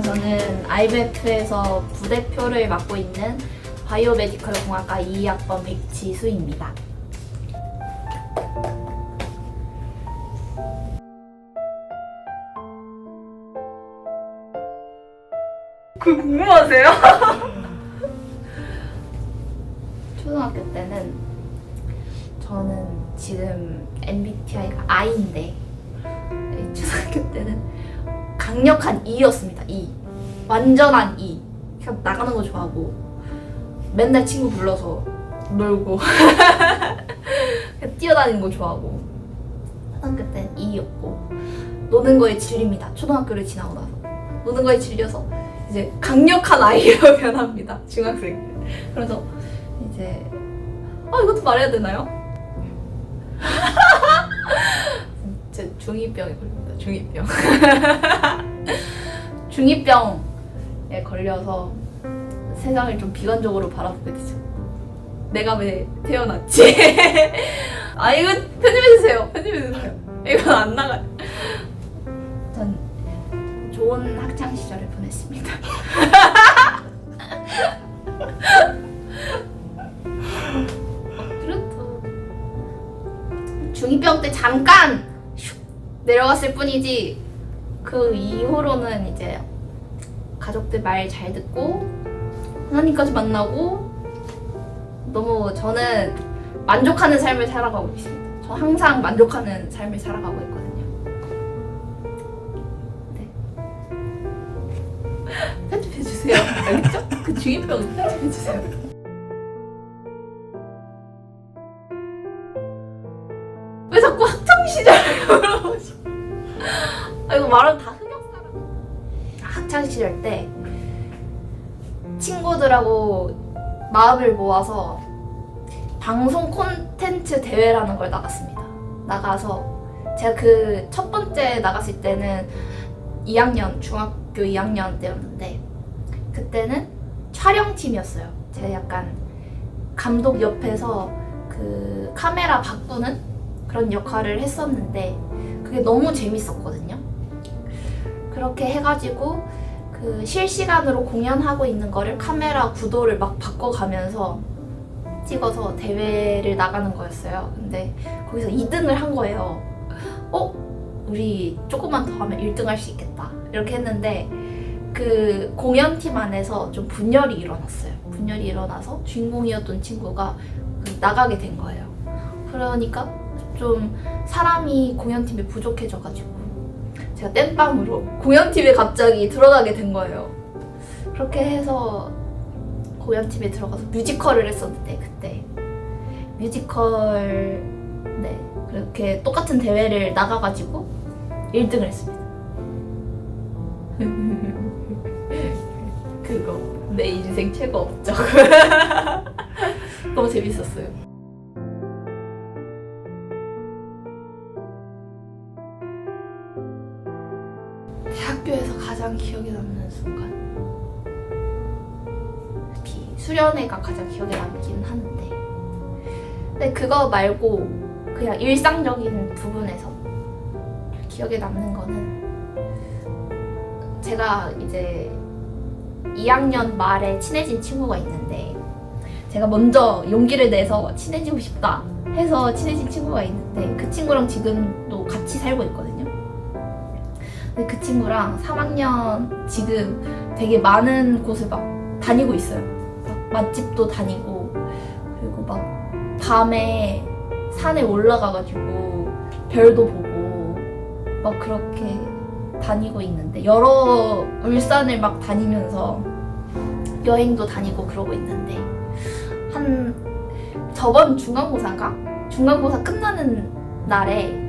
저는 IBF에서 부대표를 맡고 있는 바이오메디컬 공학과 2학번 백지수입니다. 그 궁금하세요? 초등학교 때는 저는 지금 MBTI가 I인데 초등학교 때는 강력한 E였습니다. E. 완전한 E. 그냥 나가는 거 좋아하고 맨날 친구 불러서 놀고 그냥 뛰어다니는 거 좋아하고 초등학교 때는 E였고 노는 거에 질립니다. 초등학교를 지나고 나서 노는 거에 질려서 이제 강력한 I로 변합니다. 중학생 때. 그래서 이제 이것도 말해야 되나요? 제 중2병에 걸립니다. 중2병. 중2병에 걸려서 세상을 좀 비관적으로 바라보게 되죠. 내가 왜 태어났지? 이거 편집해주세요. 편집해주세요. 이건 안 나가요. 전 좋은 학창 시절을 보냈습니다. 그렇죠. 중2병 때 잠깐 슉 내려갔을 뿐이지 그 이후로는 이제 가족들 말 잘 듣고 하나님까지 만나고 너무 저는 만족하는 삶을 살아가고 있습니다. 저 항상 만족하는 삶을 살아가고 있거든요. 네. 편집해주세요. 알겠죠? 그 중2병 편집해주세요. 왜 자꾸 학창시절을 물어보지? 이거 말은 다 흑역사라. 학창시절 때 친구들하고 마음을 모아서 방송 콘텐츠 대회라는 걸 나갔습니다. 나가서 제가 그 첫 번째 나갔을 때는 2학년, 중학교 2학년 때였는데 그때는 촬영팀이었어요. 제가 약간 감독 옆에서 그 카메라 바꾸는 그런 역할을 했었는데 그게 너무 재밌었거든요. 그렇게 해가지고 그 실시간으로 공연하고 있는 거를 카메라 구도를 막 바꿔가면서 찍어서 대회를 나가는 거였어요. 근데 거기서 2등을 한 거예요. 우리 조금만 더 하면 1등 할 수 있겠다. 이렇게 했는데 그 공연팀 안에서 좀 분열이 일어났어요. 분열이 일어나서 주인공이었던 친구가 나가게 된 거예요. 그러니까 좀 사람이 공연팀에 부족해져가지고 제가 땜빵으로 공연팀에 갑자기 들어가게 된 거예요. 그렇게 해서 공연팀에 들어가서 뮤지컬을 했었는데 그때 뮤지컬 그렇게 똑같은 대회를 나가가지고 1등을 했습니다. 그거 내 인생 최고 업적. 너무 재밌었어요. 학교에서 가장 기억에 남는 순간 수련회가 가장 기억에 남긴 하는데 근데 그거 말고 그냥 일상적인 부분에서 기억에 남는 거는 제가 이제 2학년 말에 친해진 친구가 있는데 제가 먼저 용기를 내서 친해지고 싶다 해서 친해진 친구가 있는데 그 친구랑 지금도 같이 살고 있거든요. 근데 그 친구랑 3학년 지금 되게 많은 곳을 막 다니고 있어요. 막 맛집도 다니고 그리고 막 밤에 산에 올라가가지고 별도 보고 막 그렇게 다니고 있는데 여러 울산을 막 다니면서 여행도 다니고 그러고 있는데 한 저번 중간고사인가? 중간고사 끝나는 날에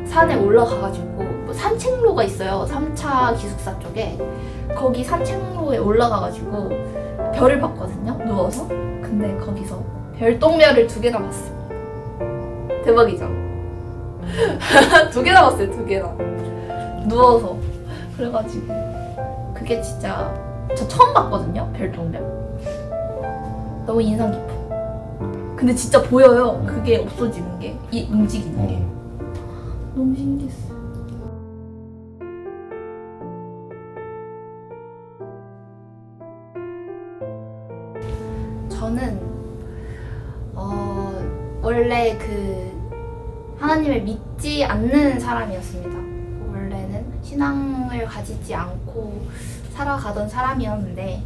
산에 올라가가지고 뭐 산책로가 있어요. 3차 기숙사 쪽에 거기 산책로에 올라가가지고 별을 봤거든요. 누워서. 근데 거기서 별똥별을 2개나 봤어요. 대박이죠? 2개나 봤어요. 2개나 누워서. 그래가지고 그게 진짜 저 처음 봤거든요. 별똥별. 너무 인상 깊어. 근데 진짜 보여요. 그게 없어지는 게, 이 움직이는 게. 너무 신기했어요. 저는 원래 그 하나님을 믿지 않는 사람이었습니다. 원래는 신앙을 가지지 않고 살아가던 사람이었는데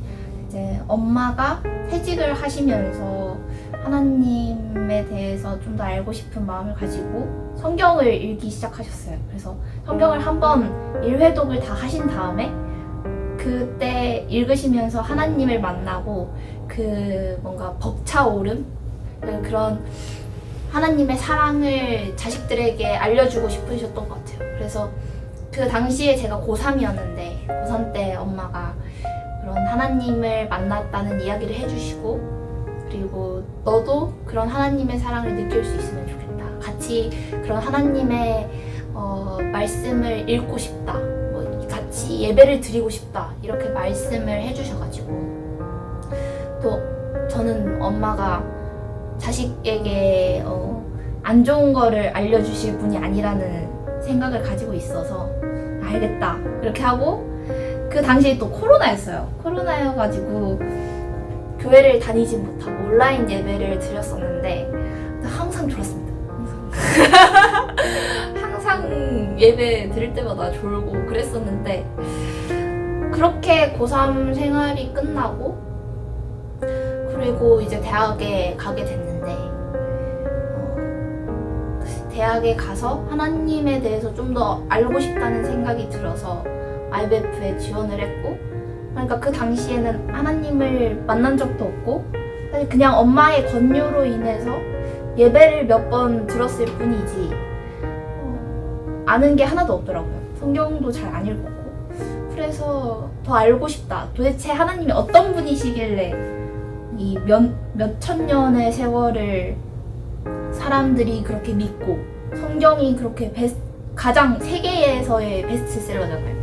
이제 엄마가 퇴직을 하시면서 하나님에 대해서 좀 더 알고 싶은 마음을 가지고 성경을 읽기 시작하셨어요. 그래서 성경을 한번 1회독을 다 하신 다음에 그때 읽으시면서 하나님을 만나고 그 뭔가 벅차오름 그런 하나님의 사랑을 자식들에게 알려주고 싶으셨던 것 같아요. 그래서 그 당시에 제가 고3이었는데 고3 때 엄마가 그런 하나님을 만났다는 이야기를 해주시고 그리고 너도 그런 하나님의 사랑을 느낄 수 있으면 좋겠다. 같이 그런 하나님의 말씀을 읽고 싶다. 뭐 같이 예배를 드리고 싶다. 이렇게 말씀을 해주셔가지고 또 저는 엄마가 자식에게 안 좋은 거를 알려주실 분이 아니라는 생각을 가지고 있어서 알겠다 이렇게 하고 그 당시에 또 코로나였어요. 코로나여가지고 교회를 다니지 못하고 온라인 예배를 드렸었는데 항상 졸았습니다. 항상 예배 드릴 때마다 졸고 그랬었는데 그렇게 고3 생활이 끝나고 그리고 이제 대학에 가게 됐는데 대학에 가서 하나님에 대해서 좀 더 알고 싶다는 생각이 들어서 IBF에 지원을 했고 그러니까 그 당시에는 하나님을 만난 적도 없고 사실 그냥 엄마의 권유로 인해서 예배를 몇 번 들었을 뿐이지 아는 게 하나도 없더라고요. 성경도 잘 안 읽었고 그래서 더 알고 싶다. 도대체 하나님이 어떤 분이시길래 이 몇천 년의 세월을 사람들이 그렇게 믿고 성경이 그렇게 가장 세계에서의 베스트셀러잖아요.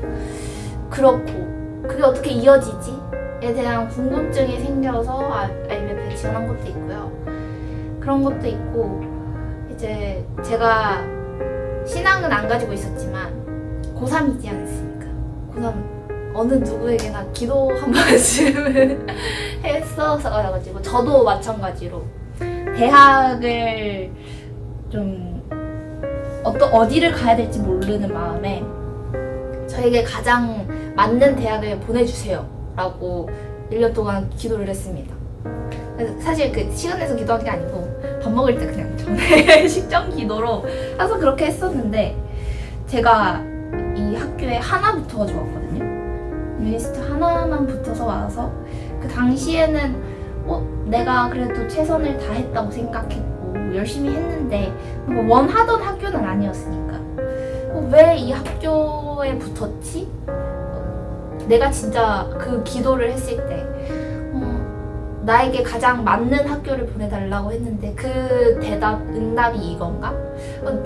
그렇고 그게 어떻게 이어지지?에 대한 궁금증이 생겨서 IBF에 지원한 것도 있고요. 그런 것도 있고 이제 제가 신앙은 안 가지고 있었지만 고3이지 않습니까? 고3 어느 누구에게나 기도 한 번쯤은 했었어가지고 저도 마찬가지로 대학을 좀 어디를 가야 될지 모르는 마음에 저에게 가장 맞는 대학을 보내주세요 라고 1년 동안 기도를 했습니다. 사실 그 시간에서 기도한 게 아니고 밥 먹을 때 그냥 전에 식전 기도로 항상 그렇게 했었는데 제가 이 학교에 하나 붙어가지고 왔거든요. 유니스트 하나만 붙어서 와서 그 당시에는 내가 그래도 최선을 다했다고 생각했고 열심히 했는데 원하던 학교는 아니었으니까 왜 이 학교에 붙었지? 내가 진짜 그 기도를 했을 때 나에게 가장 맞는 학교를 보내달라고 했는데 그 응답이 이건가?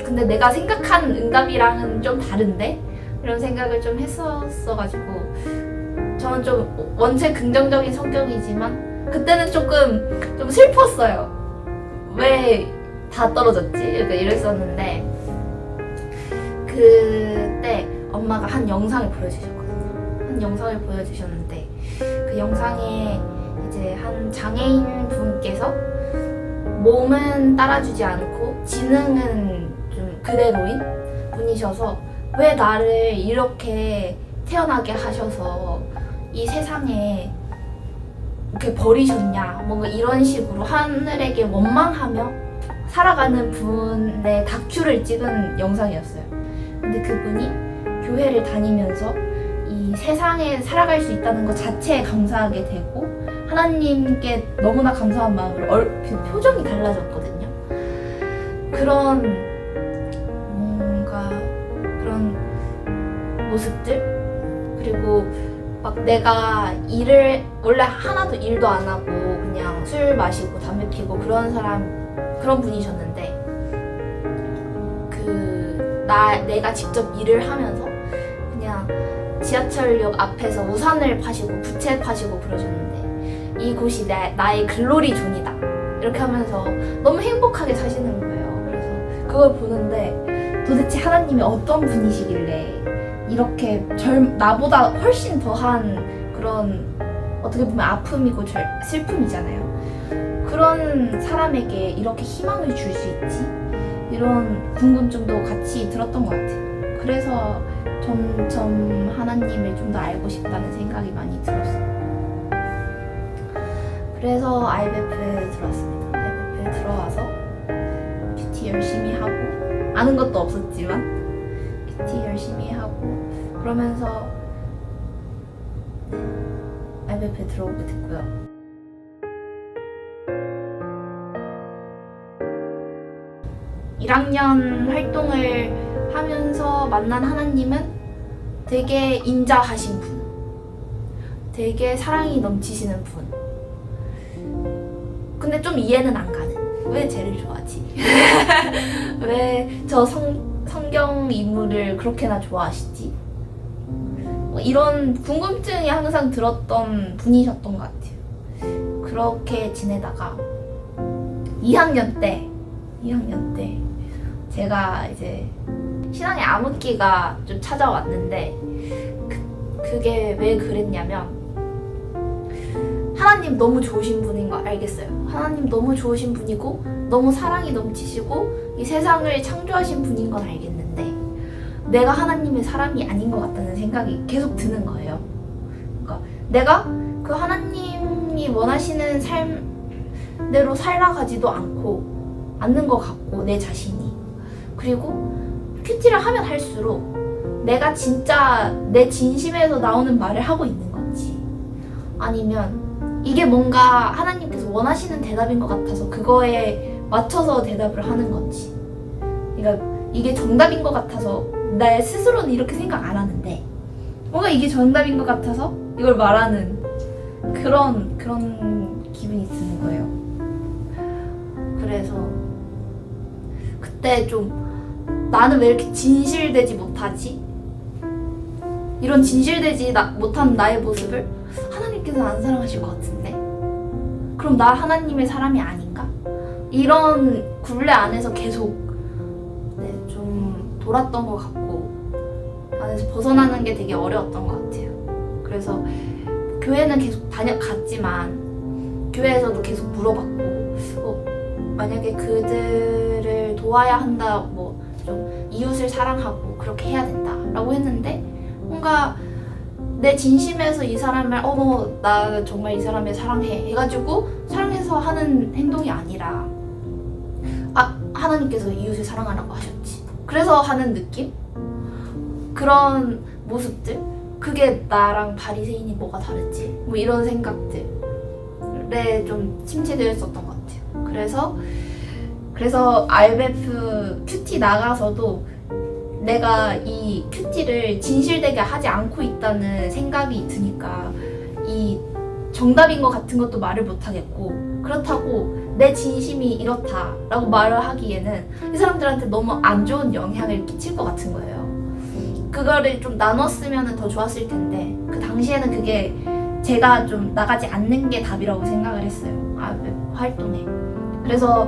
근데 내가 생각한 응답이랑은 좀 다른데? 이런 생각을 좀 했었어가지고 저는 좀 원체 긍정적인 성격이지만 그때는 조금 좀 슬펐어요. 왜 다 떨어졌지? 이랬었는데 그때 엄마가 한 영상을 보여주셨거든요. 한 영상을 보여주셨는데 그 영상에 이제 한 장애인 분께서 몸은 따라주지 않고 지능은 좀 그대로인 분이셔서 왜 나를 이렇게 태어나게 하셔서 이 세상에 이렇게 버리셨냐 뭔가 이런 식으로 하늘에게 원망하며 살아가는 분의 다큐를 찍은 영상이었어요. 근데 그분이 교회를 다니면서 이 세상에 살아갈 수 있다는 것 자체에 감사하게 되고 하나님께 너무나 감사한 마음으로 표정이 달라졌거든요. 그런 뭔가 그런 모습들 그리고 막 내가 일을 원래 하나도 일도 안 하고 그냥 술 마시고 담배 피고 그런 분이셨는데 내가 직접 일을 하면서 그냥 지하철역 앞에서 우산을 파시고 부채 파시고 그러셨는데 이곳이 나의 글로리 존이다 이렇게 하면서 너무 행복하게 사시는 거예요. 그래서 그걸 보는데 도대체 하나님이 어떤 분이시길래 이렇게 나보다 훨씬 더한 그런 어떻게 보면 아픔이고 슬픔이잖아요. 그런 사람에게 이렇게 희망을 줄 수 있지? 이런 궁금증도 같이 들었던 것 같아요. 그래서 점점 하나님을 좀 더 알고 싶다는 생각이 많이 들었어요. 그래서 IBF에 들어왔습니다. IBF에 들어와서 큐티 열심히 하고, 아는 것도 없었지만 큐티 열심히 하고 그러면서 IBF에 들어오게 됐고요. (1학년) 활동을 하면서 만난 하나님은 되게 인자하신 분, 되게 사랑이 넘치시는 분. 근데 좀 이해는 안 가는, 왜 쟤를 좋아하지? 왜 저 성경 인물을 그렇게나 좋아하시지? 뭐 이런 궁금증이 항상 들었던 분이셨던 것 같아요. 그렇게 지내다가 2학년 때 제가 이제 신앙의 암흑기가 좀 찾아왔는데, 그게 왜 그랬냐면, 하나님 너무 좋으신 분인 거 알겠어요. 하나님 너무 좋으신 분이고 너무 사랑이 넘치시고 이 세상을 창조하신 분인 건 알겠는데, 내가 하나님의 사람이 아닌 것 같다는 생각이 계속 드는 거예요. 그러니까 내가 그 하나님이 원하시는 삶대로 살아가지도 않는 것 같고, 내 자신이. 그리고 큐티를 하면 할수록 내가 진짜 내 진심에서 나오는 말을 하고 있는 건지, 아니면 이게 뭔가 하나님께서 원하시는 대답인 것 같아서 그거에 맞춰서 대답을 하는 건지, 그러니까 이게 정답인 것 같아서 내 스스로는 이렇게 생각 안 하는데 뭔가 이게 정답인 것 같아서 이걸 말하는 그런 기분이 드는 거예요. 그래서 그때 좀, 나는 왜 이렇게 진실되지 못하지? 이런 진실되지 못한 나의 모습을 하나님께서는 안 사랑하실 것 같은데? 그럼 나 하나님의 사람이 아닌가? 이런 굴레 안에서 계속 좀 돌았던 것 같고, 안에서 벗어나는 게 되게 어려웠던 것 같아요. 그래서 교회는 계속 갔지만 교회에서도 계속 물어봤고, 만약에 그들을 도와야 한다, 뭐 좀 이웃을 사랑하고 그렇게 해야 된다 라고 했는데, 뭔가 내 진심에서 이 사람을 나 정말 이 사람을 사랑해 해가지고 사랑해서 하는 행동이 아니라, 하나님께서 이웃을 사랑하라고 하셨지, 그래서 하는 느낌? 그런 모습들? 그게 나랑 바리새인이 뭐가 다르지? 뭐 이런 생각들에 좀 침체되어 있었던 것 같아요. 그래서 IBF 큐티 나가서도 내가 이 큐티를 진실되게 하지 않고 있다는 생각이 드니까 이 정답인 것 같은 것도 말을 못 하겠고, 그렇다고 내 진심이 이렇다라고 말을 하기에는 이 사람들한테 너무 안 좋은 영향을 끼칠 것 같은 거예요. 그거를 좀 나눴으면 더 좋았을 텐데, 그 당시에는 그게 제가 좀 나가지 않는 게 답이라고 생각을 했어요. 활동에. 그래서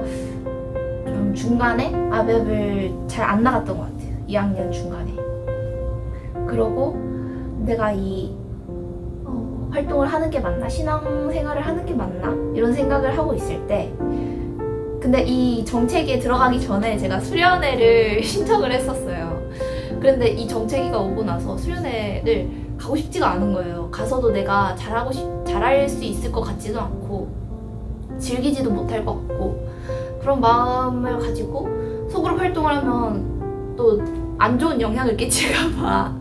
좀 중간에 아베를 잘 안 나갔던 것 같아요. 2학년 중간에. 그러고 내가 이 활동을 하는 게 맞나? 신앙생활을 하는 게 맞나? 이런 생각을 하고 있을 때, 근데 이 정체기에 들어가기 전에 제가 수련회를 신청을 했었어요. 그런데 이 정체기가 오고 나서 수련회를 가고 싶지가 않은 거예요. 가서도 내가 잘할 수 있을 것 같지도 않고 즐기지도 못할 것 같고, 그런 마음을 가지고 소그룹 활동을 하면 또 안 좋은 영향을 끼칠까 봐.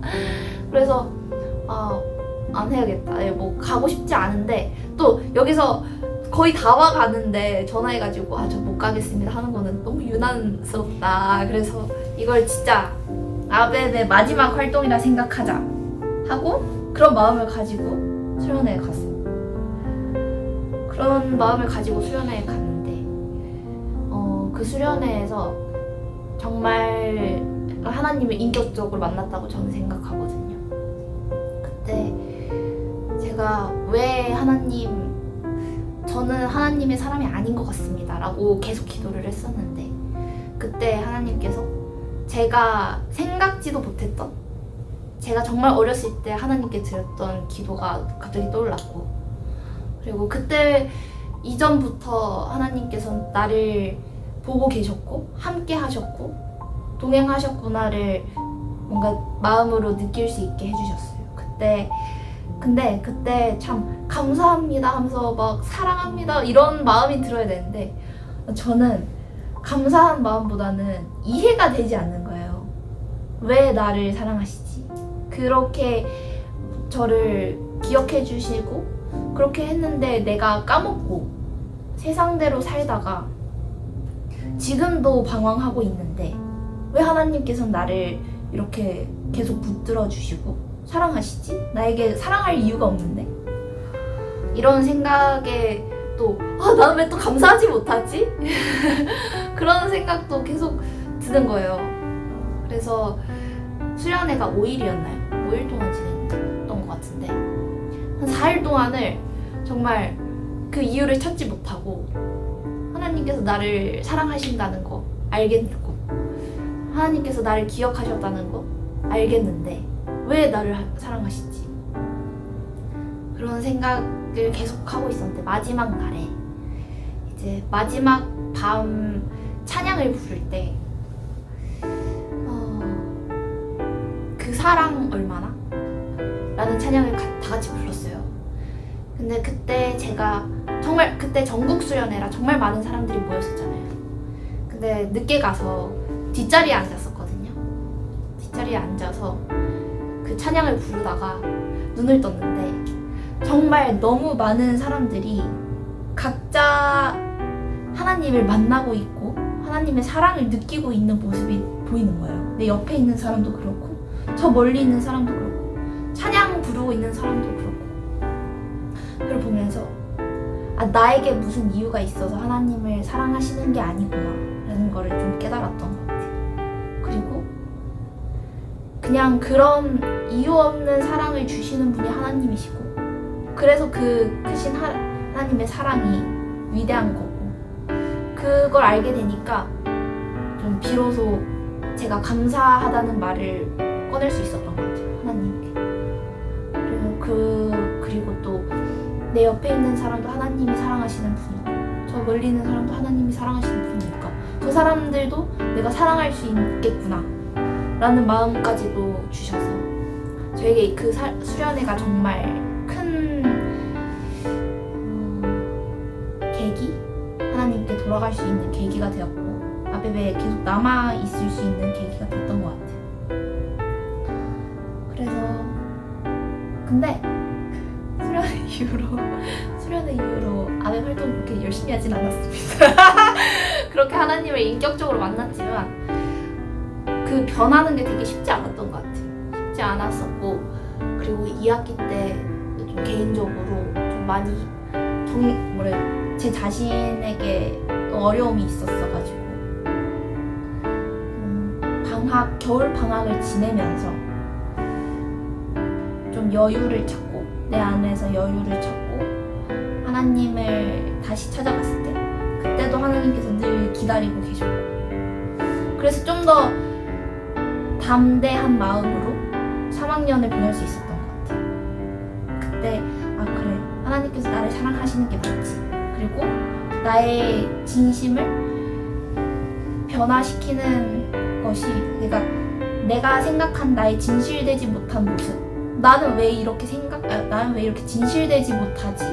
그래서 안 해야겠다. 뭐 가고 싶지 않은데, 또 여기서 거의 다 와가는데 전화해가지고 저 못 가겠습니다 하는 거는 너무 유난스럽다. 그래서 이걸 진짜 아베의 마지막 활동이라 생각하자 하고, 그런 마음을 가지고 수련회에 갔어요. 그런 마음을 가지고 수련회에 갔는데, 그 수련회에서 정말 하나님을 인격적으로 만났다고 저는 생각하거든요. 그때 제가 왜 저는 하나님의 사람이 아닌 것 같습니다 라고 계속 기도를 했었는데, 그때 하나님께서 제가 생각지도 못했던, 제가 정말 어렸을 때 하나님께 드렸던 기도가 갑자기 떠올랐고, 그리고 그때 이전부터 하나님께서 나를 보고 계셨고 함께 하셨고 동행하셨구나를 뭔가 마음으로 느낄 수 있게 해주셨어요. 근데 그때 참 감사합니다 하면서 막 사랑합니다 이런 마음이 들어야 되는데 저는 감사한 마음보다는 이해가 되지 않는 거예요. 왜 나를 사랑하시지? 그렇게 저를 기억해 주시고 그렇게 했는데 내가 까먹고 세상대로 살다가 지금도 방황하고 있는데 왜 하나님께서 나를 이렇게 계속 붙들어 주시고 사랑하시지? 나에게 사랑할 이유가 없는데? 이런 생각에 또 나는 왜 또 감사하지 못하지? 그런 생각도 계속 드는 거예요. 그래서 수련회가 5일이었나요? 5일 동안 지냈던 것 같은데 한 4일 동안을 정말 그 이유를 찾지 못하고 하나님께서 나를 사랑하신다는 거 알겠고 하나님께서 나를 기억하셨다는 거 알겠는데 왜 나를 사랑하시지? 그런 생각을 계속 하고 있었는데 마지막 날에 이제 마지막 밤 찬양을 부를 때 그 사랑 얼마나? 라는 찬양을 다 같이 불렀어요. 근데 그때 제가 정말 그때 전국 수련회라 정말 많은 사람들이 모였었잖아요. 근데 늦게 가서 뒷자리에 앉았었거든요. 뒷자리에 앉아서 그 찬양을 부르다가 눈을 떴는데 정말 너무 많은 사람들이 각자 하나님을 만나고 있고 하나님의 사랑을 느끼고 있는 모습이 보이는 거예요. 내 옆에 있는 사람도 그렇고 저 멀리 있는 사람도 그렇고 찬양 부르고 있는 사람도 그렇고 그걸 보면서 나에게 무슨 이유가 있어서 하나님을 사랑하시는 게 아니구나 라는 거를 좀 깨달았던 것 같아요. 그리고 그냥 그런 이유 없는 사랑을 주시는 분이 하나님이시고 그래서 그 크신 하나님의 사랑이 위대한 거고 그걸 알게 되니까 좀 비로소 제가 감사하다는 말을 꺼낼 수 있었던 것 같아요. 하나님께. 그리고 또 내 옆에 있는 사람도 하나님이 사랑하시는 분이고 저 멀리 있는 사람도 하나님이 사랑하시는 분이니까 저 사람들도 내가 사랑할 수 있겠구나 라는 마음까지도 주셔서 저에게 그 수련회가 정말 큰 계기? 하나님께 돌아갈 수 있는 계기가 되었고 아베베에 계속 남아있을 수 있는 계기가 됐던 것 같아요. 그래서 근데 수련회 이후로 아베 활동 그렇게 열심히 하진 않았습니다. 그렇게 하나님을 인격적으로 만났지만 그 변하는 게 되게 쉽지 않았던 것 같아요. 쉽지 않았었고 그리고 2학기 때 좀 개인적으로 좀 많이 제 자신에게 어려움이 있었어가지고 겨울 방학을 지내면서 좀 여유를 찾고 내 안에서 여유를 찾고 하나님을 다시 찾아갔을 때 그때도 하나님께서 늘 기다리고 계셨고 그래서 좀 더 담대한 마음으로 3학년을 보낼 수 있었던 것 같아요. 그때 그래 하나님께서 나를 사랑하시는 게 맞지. 그리고 나의 진심을 변화시키는 것이 내가 생각한 나의 진실되지 못한 모습 나는 왜 이렇게 진실되지 못하지?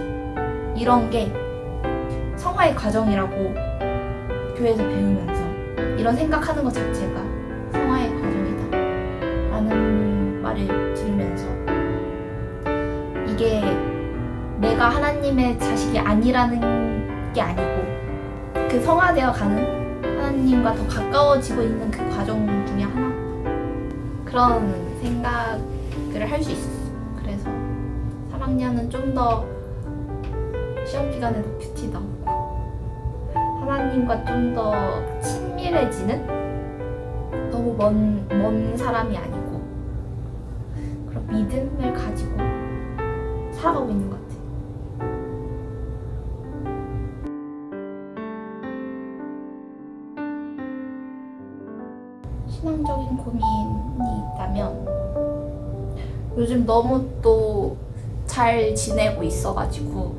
이런 게 성화의 과정이라고 교회에서 배우면서 이런 생각하는 것 자체가 성화의 과정이다 라는 말을 들으면서 이게 내가 하나님의 자식이 아니라는 게 아니고 그 성화되어 가는 하나님과 더 가까워지고 있는 그 과정 중에 하나 그런 생각을 할 수 있었어요. 그래서 3학년은 좀 더 시험 기간에도 큐티도 하고 하나님과 좀 더 친밀해지는 너무 먼 사람이 아니고 그런 믿음을 가지고 살아가고 있는 것 같아요. 신앙적인 고민이 있다면 요즘 너무 또 잘 지내고 있어가지고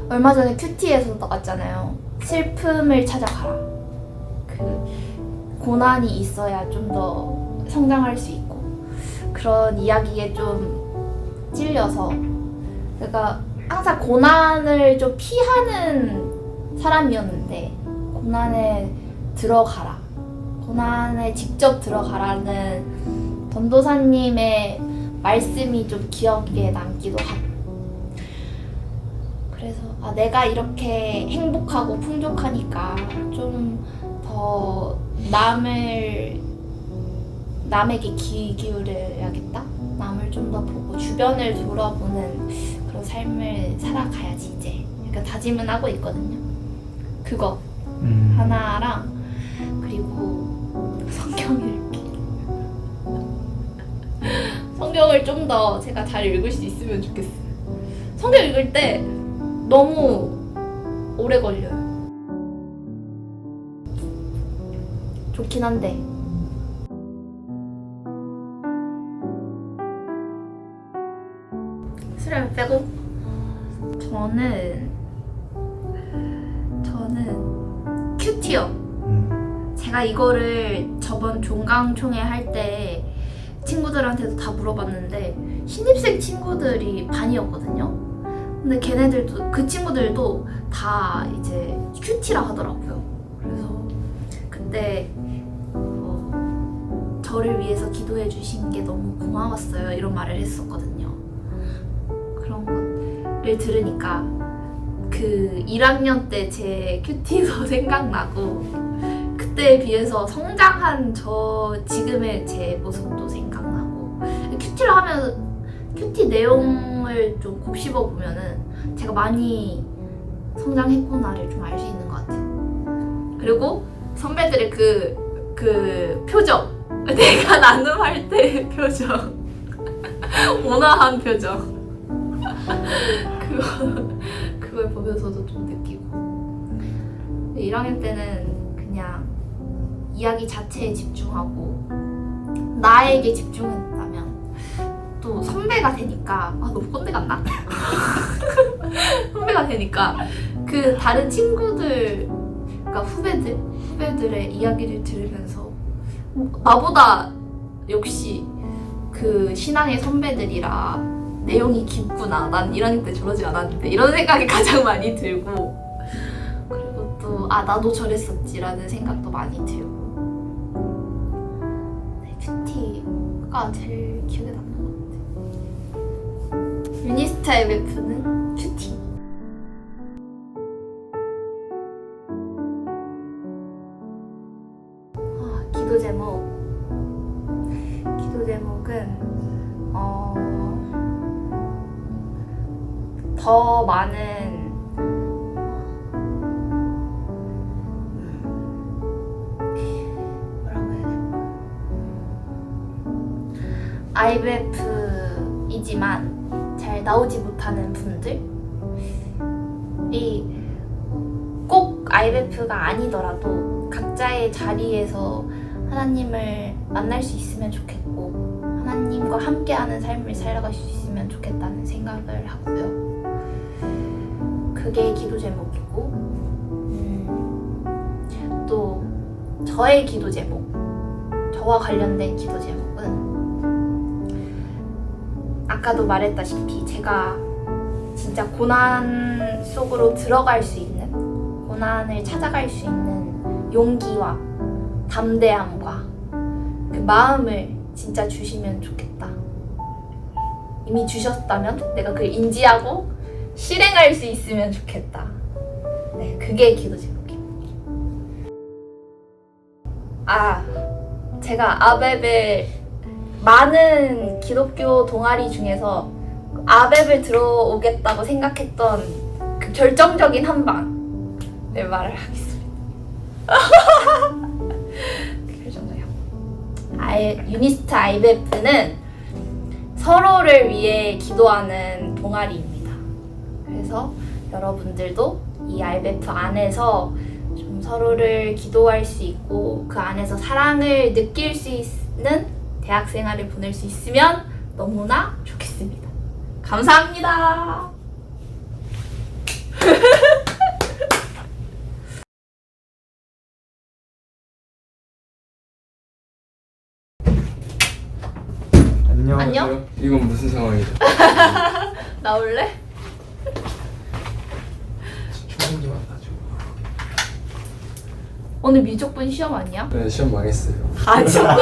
얼마 전에 큐티에서 나왔잖아요. 슬픔을 찾아가라. 그 고난이 있어야 좀 더 성장할 수 있고 그런 이야기에 좀 찔려서 내가 항상 고난을 좀 피하는 사람이었는데 고난에 들어가라. 고난에 직접 들어가라는 전도사님의 말씀이 좀 기억에 남기도 하고 그래서 내가 이렇게 행복하고 풍족하니까 좀 더 남에게 귀 기울여야겠다. 남을 좀 더 보고 주변을 돌아보는 그런 삶을 살아가야지 이제 약간 다짐은 하고 있거든요. 그거 하나랑 그리고 성경 읽기. 성경을 좀 더 제가 잘 읽을 수 있으면 좋겠어요. 성경 읽을 때 너무 오래 걸려요. 좋긴 한데 수련 빼고 저는 큐티요. 제가 이거를 저번 종강총회 할 때 친구들한테도 다 물어봤는데 신입생 친구들이 반이었거든요. 근데 걔네들도 그 친구들도 다 이제 큐티라 하더라고요. 그래서 그때 저를 위해서 기도해 주신 게 너무 고마웠어요. 이런 말을 했었거든요. 그런 거를 들으니까 그 1학년 때 제 큐티도 생각나고 그때에 비해서 성장한 지금의 제 모습도 생각나고 큐티를 하면 큐티 내용을 좀 곱씹어 보면은 제가 많이 성장했구나를 좀 알 수 있는 것 같아요. 그리고 선배들의 그 표정, 내가 나눔할 때의 표정, 온화한 표정, 그걸 보면서도 좀 느끼고 1학년 때는 그냥 이야기 자체에 집중하고 나에게 집중했다면 또 선배가 되니까 너무 꼰대 같나? 선배가 되니까 그 다른 친구들 그러니까 후배들의 이야기를 들으면서 나보다 역시 그 신앙의 선배들이라 내용이 깊구나. 난 1학년 때 저러지 않았는데 이런 생각이 가장 많이 들고 그리고 또 나도 저랬었지라는 생각도 많이 들고 큐티가 제일 기억에 남는 것 같아요. 유니스타 MF는 큐티. 기도 제목은 더 많은 뭐라고 해야 될까? IVF이지만 잘 나오지 못하는 분들이 꼭 IVF가 아니더라도 각자의 자리에서 하나님을 만날 수 있으면 좋겠고 하나님과 함께하는 삶을 살아갈 수 있으면 좋겠다는 생각을 하고요. 그게 기도 제목이고 또 저의 기도 제목, 저와 관련된 기도 제목은 아까도 말했다시피 제가 진짜 고난 속으로 들어갈 수 있는, 고난을 찾아갈 수 있는 용기와 담대함과 그 마음을 진짜 주시면 좋겠다. 이미 주셨다면 내가 그걸 인지하고 실행할 수 있으면 좋겠다. 네, 그게 기도 제목입니다. 제가 아베벨 많은 기독교 동아리 중에서 아베벨 들어오겠다고 생각했던 그 결정적인 한 방을 말을 하겠습니다. 결정적이야. 유니스타 IVF는 서로를 위해 기도하는 동아리입니다. 그래서 여러분들도 이 IVF 안에서 좀 서로를 기도할 수 있고 그 안에서 사랑을 느낄 수 있는 대학 생활을 보낼 수 있으면 너무나 좋겠습니다. 감사합니다. 안녕? 이건 무슨 상황이죠? 나올래? 초딩 좀 만나죠. 오늘 미적분 시험 아니야? 네, 시험 망했어요. 아, 미적분.